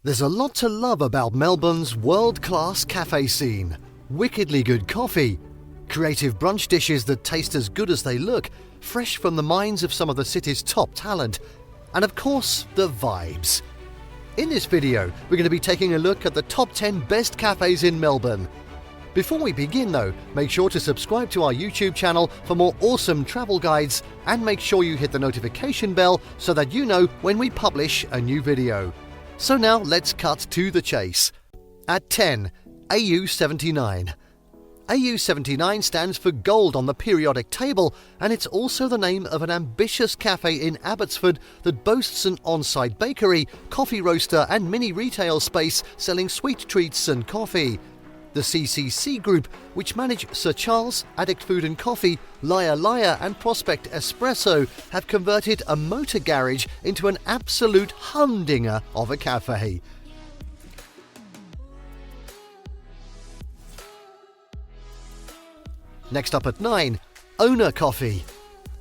There's a lot to love about Melbourne's world-class cafe scene. Wickedly good coffee, creative brunch dishes that taste as good as they look, fresh from the minds of some of the city's top talent, and of course, the vibes. In this video, we're going to be taking a look at the top 10 best cafes in Melbourne. Before we begin though, make sure to subscribe to our YouTube channel for more awesome travel guides, and make sure you hit the notification bell so that you know when we publish a new video. So now let's cut to the chase. At 10, AU79. AU79 stands for gold on the periodic table, and it's also the name of an ambitious cafe in Abbotsford that boasts an on-site bakery, coffee roaster and mini retail space selling sweet treats and coffee. The CCC Group, which manage Sir Charles, Addict Food and Coffee, Liar Liar and Prospect Espresso, have converted a motor garage into an absolute humdinger of a cafe. Next up at 9, Ona Coffee.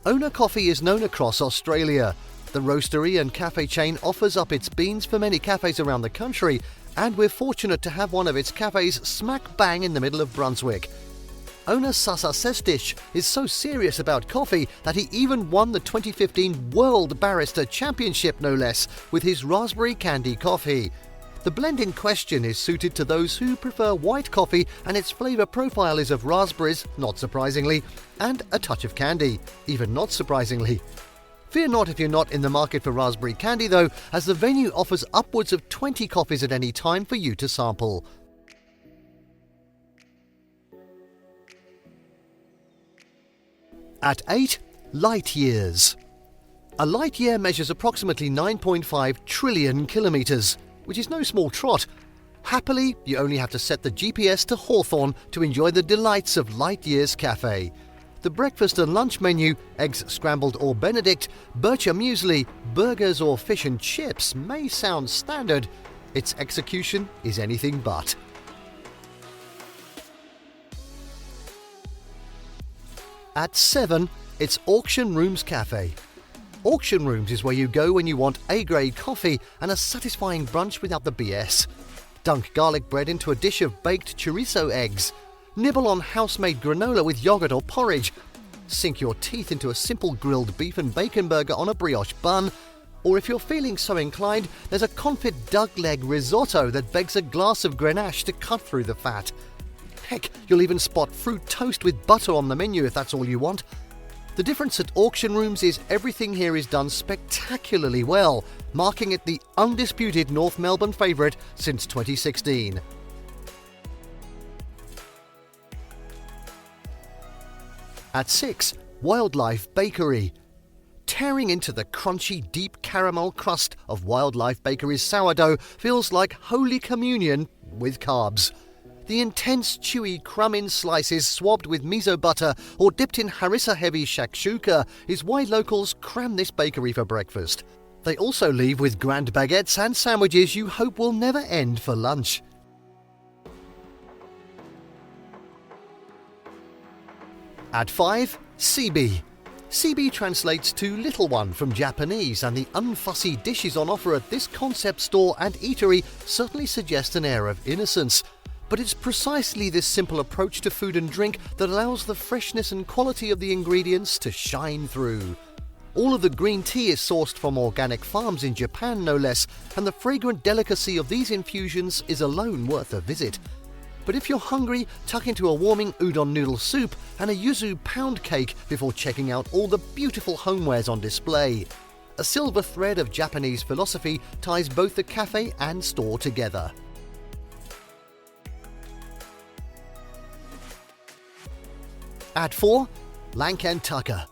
Ona Coffee is known across Australia. The roastery and cafe chain offers up its beans for many cafes around the country, and we're fortunate to have one of its cafes smack bang in the middle of Brunswick. Owner Sasa Sestish is so serious about coffee that he even won the 2015 World Barista Championship, no less, with his raspberry candy coffee. The blend in question is suited to those who prefer white coffee, and its flavour profile is of raspberries, not surprisingly, and a touch of candy, even not surprisingly. Fear not if you're not in the market for raspberry candy though, as the venue offers upwards of 20 coffees at any time for you to sample. At 8, Light Years. A light year measures approximately 9.5 trillion kilometres, which is no small trot. Happily, you only have to set the GPS to Hawthorne to enjoy the delights of Light Years Cafe. The breakfast and lunch menu, eggs scrambled or Benedict, Bircher muesli, burgers or fish and chips may sound standard. Its execution is anything but. At 7, it's Auction Rooms Cafe. Auction Rooms is where you go when you want A-grade coffee and a satisfying brunch without the BS. Dunk garlic bread into a dish of baked chorizo eggs. Nibble on house-made granola with yogurt or porridge. Sink your teeth into a simple grilled beef and bacon burger on a brioche bun. Or if you're feeling so inclined, there's a confit duck leg risotto that begs a glass of Grenache to cut through the fat. Heck, you'll even spot fruit toast with butter on the menu if that's all you want. The difference at Auction Rooms is everything here is done spectacularly well, marking it the undisputed North Melbourne favourite since 2016. At 6, Wildlife Bakery. Tearing into the crunchy, deep caramel crust of Wildlife Bakery's sourdough feels like Holy Communion with carbs. The intense, chewy crumb-in slices swabbed with miso butter or dipped in harissa-heavy shakshuka is why locals cram this bakery for breakfast. They also leave with grand baguettes and sandwiches you hope will never end for lunch. At 5, Cibi. Cibi translates to little one from Japanese, and the unfussy dishes on offer at this concept store and eatery certainly suggest an air of innocence. But it's precisely this simple approach to food and drink that allows the freshness and quality of the ingredients to shine through. All of the green tea is sourced from organic farms in Japan, no less, and the fragrant delicacy of these infusions is alone worth a visit. But if you're hungry, tuck into a warming udon noodle soup and a yuzu pound cake before checking out all the beautiful homewares on display. A silver thread of Japanese philosophy ties both the cafe and store together. At 4, Lankan Tucker.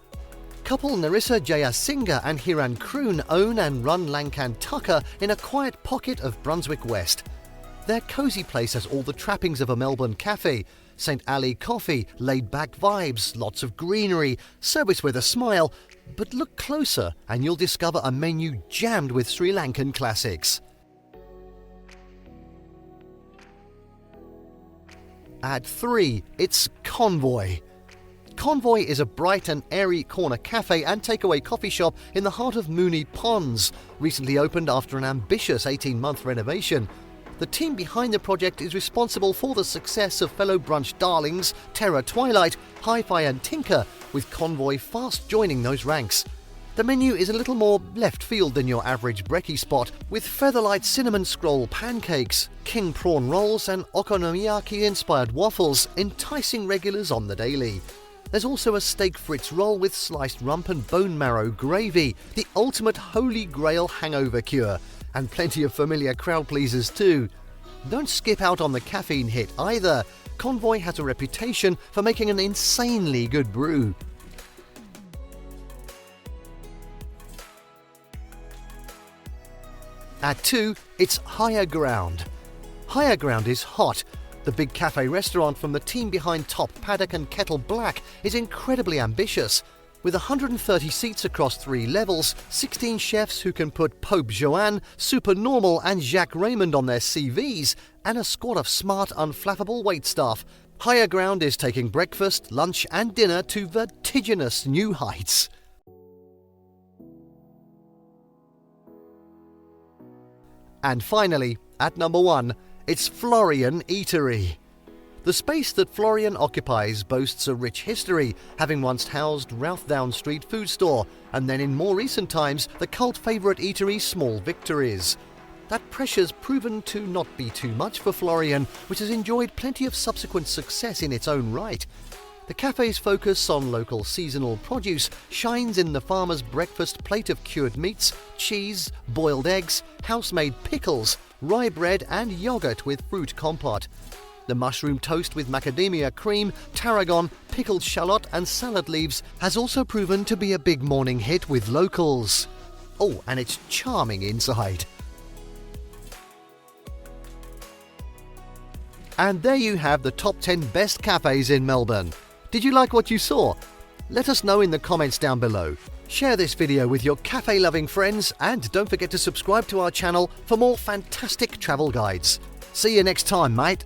Couple Narissa Jayasinghe and Hiran Kroon own and run Lankan Tucker in a quiet pocket of Brunswick West. Their cosy place has all the trappings of a Melbourne cafe: St. Ali coffee, laid-back vibes, lots of greenery, service with a smile. But look closer and you'll discover a menu jammed with Sri Lankan classics. At 3, it's Convoy. Convoy is a bright and airy corner cafe and takeaway coffee shop in the heart of Moonee Ponds, recently opened after an ambitious 18-month renovation. The team behind the project is responsible for the success of fellow brunch darlings Terra Twilight, Hi-Fi and Tinker, with Convoy fast joining those ranks. The menu is a little more left field than your average brekkie spot, with featherlight cinnamon scroll pancakes, king prawn rolls and okonomiyaki-inspired waffles enticing regulars on the daily. There's also a steak fritz roll with sliced rump and bone marrow gravy, the ultimate holy grail hangover cure, and plenty of familiar crowd pleasers too. Don't skip out on the caffeine hit either. Convoy has a reputation for making an insanely good brew. At 2, it's Higher Ground. Higher Ground is hot. The big cafe restaurant from the team behind Top Paddock and Kettle Black is incredibly ambitious. With 130 seats across 3 levels, 16 chefs who can put Pope Joanne, Supernormal and Jacques Raymond on their CVs, and a squad of smart, unflappable waitstaff, Higher Ground is taking breakfast, lunch and dinner to vertiginous new heights. And finally, at number 1, it's Florian Eatery. The space that Florian occupies boasts a rich history, having once housed Routhdown Street food store, and then in more recent times the cult favourite eatery Small Victories. That pressure's proven to not be too much for Florian, which has enjoyed plenty of subsequent success in its own right. The cafe's focus on local seasonal produce shines in the farmer's breakfast plate of cured meats, cheese, boiled eggs, house-made pickles, rye bread and yogurt with fruit compote. The mushroom toast with macadamia cream, tarragon, pickled shallot and salad leaves has also proven to be a big morning hit with locals. Oh, and it's charming inside. And there you have the top 10 best cafes in Melbourne. Did you like what you saw? Let us know in the comments down below. Share this video with your cafe-loving friends and don't forget to subscribe to our channel for more fantastic travel guides. See you next time, mate.